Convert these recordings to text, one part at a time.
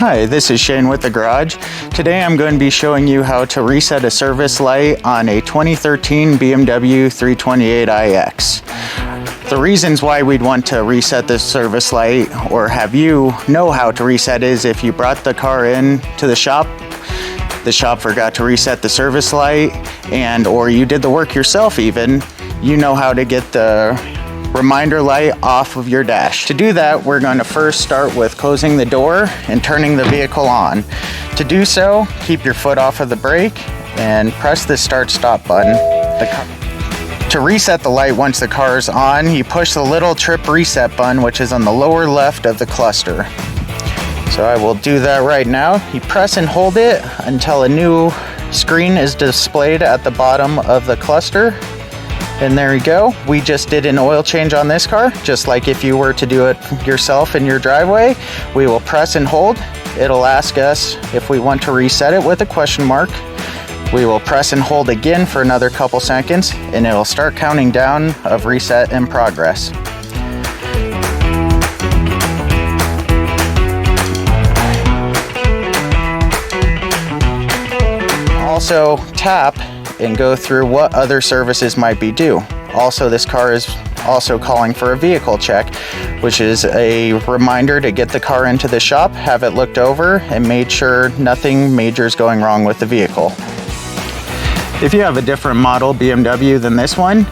Hi, this is Shane with The Garage. Today I'm going to be showing you how to reset a service light on a 2013 BMW 328iX. The reasons why we'd want to reset this service light or have you know how to reset is if you brought the car in to the shop forgot to reset the service light, or you did the work yourself even, you know how to get the reminder light off of your dash. To do that, we're going to first start with closing the door and turning the vehicle on. To do so, keep your foot off of the brake and press the start-stop button. To reset the light once the car is on, you push the little trip reset button, which is on the lower left of the cluster. So I will do that right now. You press and hold it until a new screen is displayed at the bottom of the cluster. And there you go. We just did an oil change on this car, just like if you were to do it yourself in your driveway. We will press and hold. It'll ask us if we want to reset it with a question mark. We will press and hold again for another couple seconds, and it'll start counting down of reset in progress. Also tap and go through what other services might be due. Also, this car is also calling for a vehicle check, which is a reminder to get the car into the shop, have it looked over, and made sure nothing major is going wrong with the vehicle. If you have a different model BMW than this one,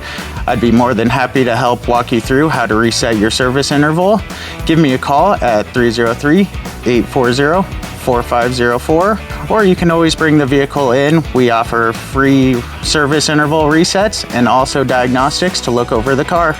I'd be more than happy to help walk you through how to reset your service interval. Give me a call at 303-840-4504, or you can always bring the vehicle in. We offer free service interval resets and also diagnostics to look over the car.